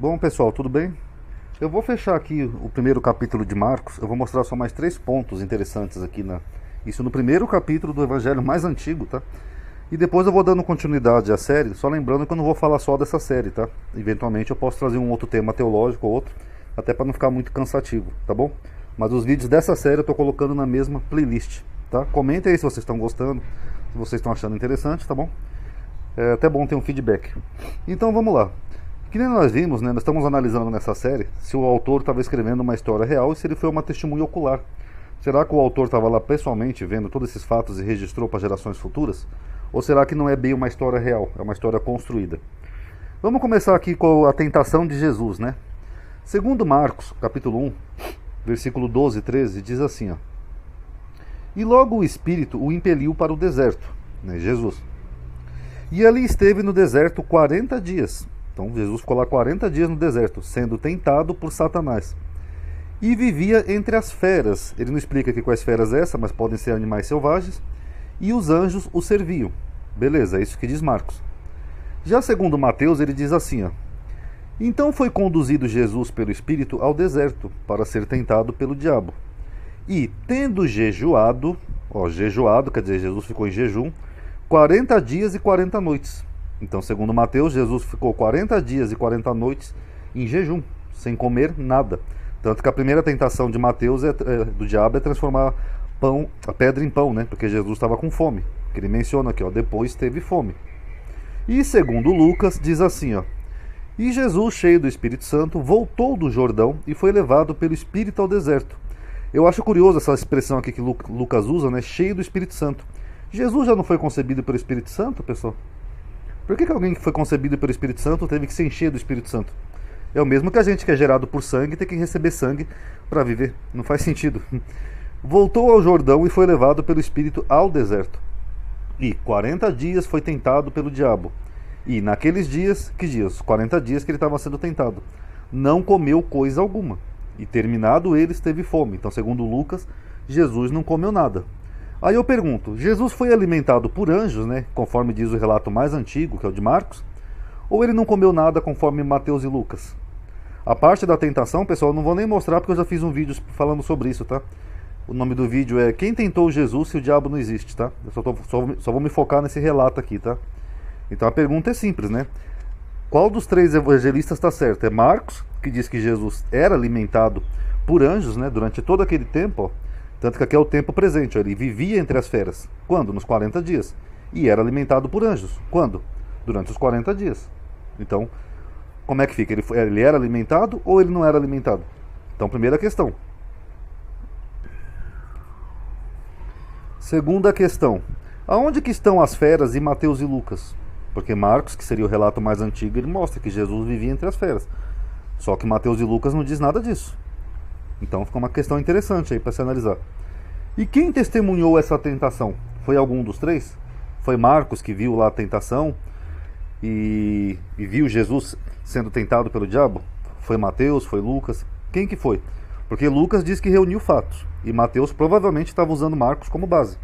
Bom, pessoal, tudo bem? Eu vou fechar aqui o primeiro capítulo de Marcos. Eu vou mostrar só mais 3 pontos interessantes aqui isso no primeiro capítulo do evangelho mais antigo, tá? E depois eu vou dando continuidade à série, só lembrando que eu não vou falar só dessa série, tá? Eventualmente eu posso trazer um outro tema teológico ou outro, até para não ficar muito cansativo, tá bom? Mas os vídeos dessa série eu tô colocando na mesma playlist, tá? Comentem aí se vocês estão gostando, se vocês estão achando interessante, tá bom? É até bom ter um feedback. Então vamos lá. Que nem nós vimos, né, nós estamos analisando nessa série se o autor estava escrevendo uma história real e se ele foi uma testemunha ocular. Será que o autor estava lá pessoalmente vendo todos esses fatos e registrou para gerações futuras? Ou será que não é bem uma história real, é uma história construída? Vamos começar aqui com a tentação de Jesus, né? Segundo Marcos, capítulo 1, versículo 12 e 13, diz assim, ó. E logo o Espírito o impeliu para o deserto, né, Jesus. E ali esteve no deserto 40 dias. Então Jesus ficou lá 40 dias no deserto, sendo tentado por Satanás. E vivia entre as feras. Ele não explica aqui quais feras é essa, mas podem ser animais selvagens. E os anjos o serviam. Beleza, é isso que diz Marcos. Já segundo Mateus, ele diz assim, ó. Então foi conduzido Jesus pelo Espírito ao deserto, para ser tentado pelo diabo. E, tendo jejuado, jejuado, quer dizer, Jesus ficou em jejum, 40 dias e 40 noites. Então, segundo Mateus, Jesus ficou 40 dias e 40 noites em jejum, sem comer nada. Tanto que a primeira tentação de Mateus do diabo é transformar a pedra em pão, né? Porque Jesus estava com fome. Que ele menciona aqui, ó, depois teve fome. E segundo Lucas, diz assim, ó. E Jesus, cheio do Espírito Santo, voltou do Jordão e foi levado pelo Espírito ao deserto. Eu acho curioso essa expressão aqui que Lucas usa, né? Cheio do Espírito Santo. Jesus já não foi concebido pelo Espírito Santo, pessoal? Por que alguém que foi concebido pelo Espírito Santo teve que se encher do Espírito Santo? É o mesmo que a gente que é gerado por sangue tem que receber sangue para viver. Não faz sentido. Voltou ao Jordão e foi levado pelo Espírito ao deserto. E 40 dias foi tentado pelo diabo. E naqueles dias, que dias? 40 dias que ele estava sendo tentado. Não comeu coisa alguma. E terminado eles, teve fome. Então, segundo Lucas, Jesus não comeu nada. Aí eu pergunto, Jesus foi alimentado por anjos, né, conforme diz o relato mais antigo, que é o de Marcos, ou ele não comeu nada conforme Mateus e Lucas? A parte da tentação, pessoal, eu não vou nem mostrar porque eu já fiz um vídeo falando sobre isso, tá? O nome do vídeo é Quem Tentou Jesus se o Diabo Não Existe, tá? Eu só vou me focar nesse relato aqui, tá? Então a pergunta é simples, né? Qual dos 3 evangelistas está certo? É Marcos, que diz que Jesus era alimentado por anjos, né, durante todo aquele tempo, ó. Tanto que aqui é o tempo presente, ele vivia entre as feras. Quando? Nos 40 dias. E era alimentado por anjos. Quando? Durante os 40 dias. Então, como é que fica? Ele era alimentado ou ele não era alimentado? Então, primeira questão. Segunda questão. Aonde que estão as feras em Mateus e Lucas? Porque Marcos, que seria o relato mais antigo, ele mostra que Jesus vivia entre as feras. Só que Mateus e Lucas não diz nada disso. Então fica uma questão interessante aí para se analisar. E quem testemunhou essa tentação? Foi algum dos 3? Foi Marcos que viu lá a tentação e viu Jesus sendo tentado pelo diabo? Foi Mateus? Foi Lucas? Quem que foi? Porque Lucas diz que reuniu fatos e Mateus provavelmente estava usando Marcos como base.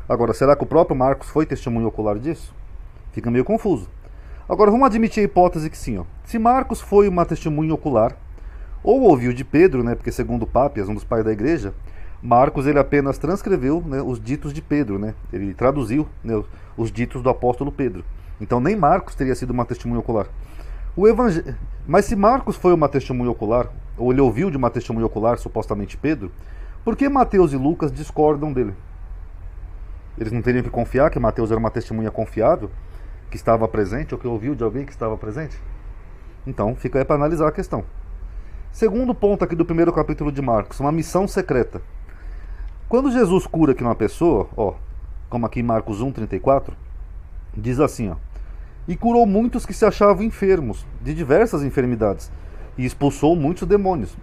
Agora, será que o próprio Marcos foi testemunho ocular disso? Fica meio confuso. Agora vamos admitir a hipótese que sim, ó. Se Marcos foi uma testemunha ocular, ou ouviu de Pedro, né, porque segundo Pápias, um dos pais da igreja, Marcos ele apenas transcreveu, né, os ditos de Pedro, né, ele traduziu, né, os ditos do apóstolo Pedro. Então nem Marcos teria sido uma testemunha ocular. Mas se Marcos foi uma testemunha ocular, ou ele ouviu de uma testemunha ocular, supostamente Pedro, por que Mateus e Lucas discordam dele? Eles não teriam que confiar que Mateus era uma testemunha confiável, que estava presente, ou que ouviu de alguém que estava presente? Então fica aí para analisar a questão. Segundo ponto aqui do primeiro capítulo de Marcos, uma missão secreta. Quando Jesus cura aqui uma pessoa, ó, como aqui em Marcos 1:34, diz assim, ó, e curou muitos que se achavam enfermos, de diversas enfermidades, e expulsou muitos demônios.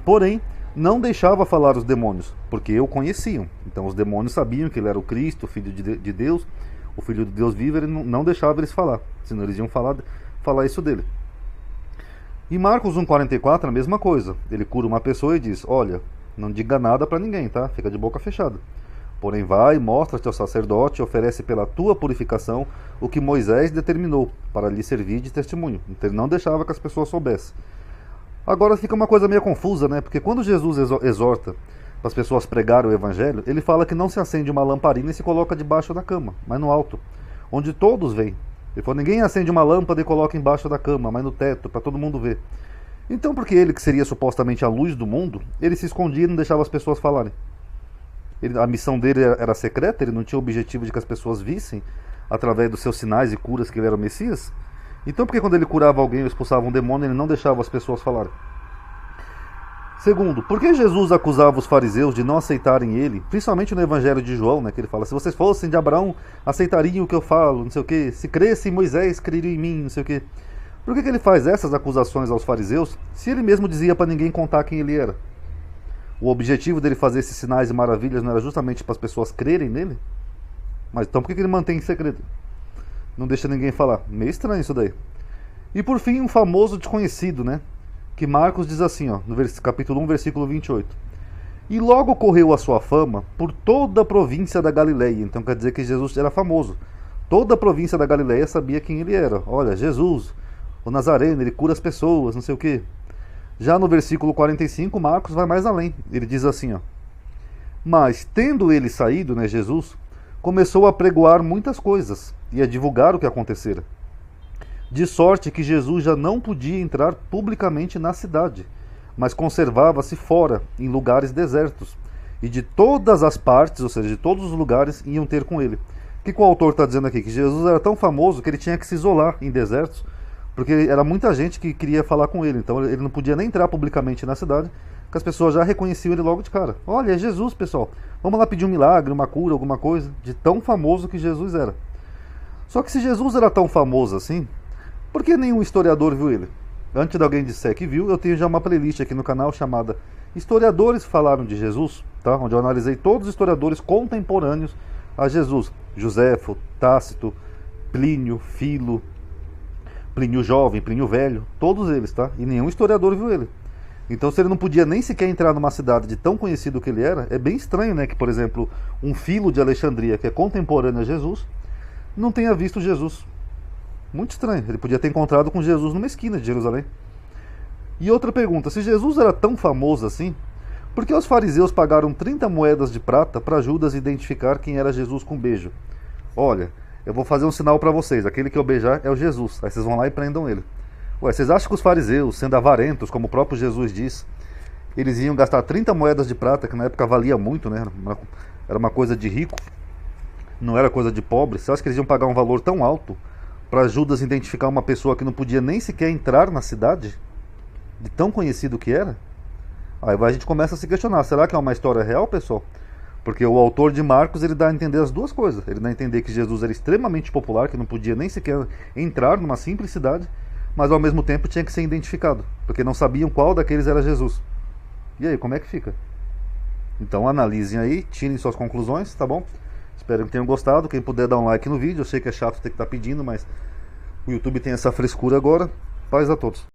Porém, não deixava falar os demônios, porque o conheciam. Então os demônios sabiam que ele era o Cristo, o Filho de Deus, o Filho de Deus vivo, ele não deixava eles falar, senão eles iam falar isso dele. Em Marcos 1:44, a mesma coisa. Ele cura uma pessoa e diz, olha, não diga nada para ninguém, tá? Fica de boca fechada. Porém vai, mostra-te ao sacerdote e oferece pela tua purificação o que Moisés determinou, para lhe servir de testemunho. Então ele não deixava que as pessoas soubessem. Agora fica uma coisa meio confusa, né? Porque quando Jesus exorta para as pessoas pregarem o evangelho, ele fala que não se acende uma lamparina e se coloca debaixo da cama, mas no alto, onde todos veem. Ele falou, ninguém acende uma lâmpada e coloca embaixo da cama, mas no teto, para todo mundo ver. Então, porque ele, que seria supostamente a luz do mundo, ele se escondia e não deixava as pessoas falarem. A missão dele era secreta, ele não tinha o objetivo de que as pessoas vissem, através dos seus sinais e curas, que ele era o Messias. Então, porque quando ele curava alguém ou expulsava um demônio, ele não deixava as pessoas falarem? Segundo, por que Jesus acusava os fariseus de não aceitarem ele, principalmente no Evangelho de João, né, que ele fala, se vocês fossem de Abraão, aceitariam o que eu falo, não sei o que, se crescem em Moisés, creriam em mim, não sei o que. Por que ele faz essas acusações aos fariseus, se ele mesmo dizia para ninguém contar quem ele era? O objetivo dele fazer esses sinais e maravilhas não era justamente para as pessoas crerem nele? Mas então por que ele mantém em segredo? Não deixa ninguém falar. Meio estranho isso daí. E por fim, um famoso desconhecido, né? Que Marcos diz assim, ó, no capítulo 1, versículo 28. E logo correu a sua fama por toda a província da Galileia. Então quer dizer que Jesus era famoso. Toda a província da Galileia sabia quem ele era. Olha, Jesus, o Nazareno, ele cura as pessoas, não sei o quê. Já no versículo 45, Marcos vai mais além. Ele diz assim, ó. Mas, tendo ele saído, né, Jesus, começou a pregoar muitas coisas e a divulgar o que acontecera. De sorte que Jesus já não podia entrar publicamente na cidade, mas conservava-se fora, em lugares desertos. E de todas as partes, ou seja, de todos os lugares, iam ter com ele. O que o autor está dizendo aqui? Que Jesus era tão famoso que ele tinha que se isolar em desertos, porque era muita gente que queria falar com ele. Então ele não podia nem entrar publicamente na cidade, que as pessoas já reconheciam ele logo de cara. Olha, é Jesus, pessoal. Vamos lá pedir um milagre, uma cura, alguma coisa. De tão famoso que Jesus era. Só que se Jesus era tão famoso assim, por que nenhum historiador viu ele? Antes de alguém disser que viu, eu tenho já uma playlist aqui no canal chamada Historiadores Falaram de Jesus, tá? Onde eu analisei todos os historiadores contemporâneos a Jesus. Joséfo, Tácito, Plínio, Filo, Plínio Jovem, Plínio Velho, todos eles, tá? E nenhum historiador viu ele. Então, se ele não podia nem sequer entrar numa cidade de tão conhecido que ele era, é bem estranho, né? Que, por exemplo, um Filo de Alexandria, que é contemporâneo a Jesus, não tenha visto Jesus. Muito estranho. Ele podia ter encontrado com Jesus numa esquina de Jerusalém. E outra pergunta, se Jesus era tão famoso assim, por que os fariseus pagaram 30 moedas de prata para Judas identificar quem era Jesus com um beijo? Olha, eu vou fazer um sinal para vocês, aquele que eu beijar é o Jesus. Aí vocês vão lá e prendam ele. Ué, vocês acham que os fariseus, sendo avarentos, como o próprio Jesus diz, eles iam gastar 30 moedas de prata, que na época valia muito, né? Era uma coisa de rico, não era coisa de pobre. Você acha que eles iam pagar um valor tão alto para Judas identificar uma pessoa que não podia nem sequer entrar na cidade, de tão conhecido que era? Aí a gente começa a se questionar, será que é uma história real, pessoal? Porque o autor de Marcos, ele dá a entender as duas coisas. Ele dá a entender que Jesus era extremamente popular, que não podia nem sequer entrar numa simples cidade, mas ao mesmo tempo tinha que ser identificado, porque não sabiam qual daqueles era Jesus. E aí, como é que fica? Então analisem aí, tirem suas conclusões, tá bom? Espero que tenham gostado. Quem puder dar um like no vídeo, eu sei que é chato ter que estar pedindo, mas o YouTube tem essa frescura agora. Paz a todos.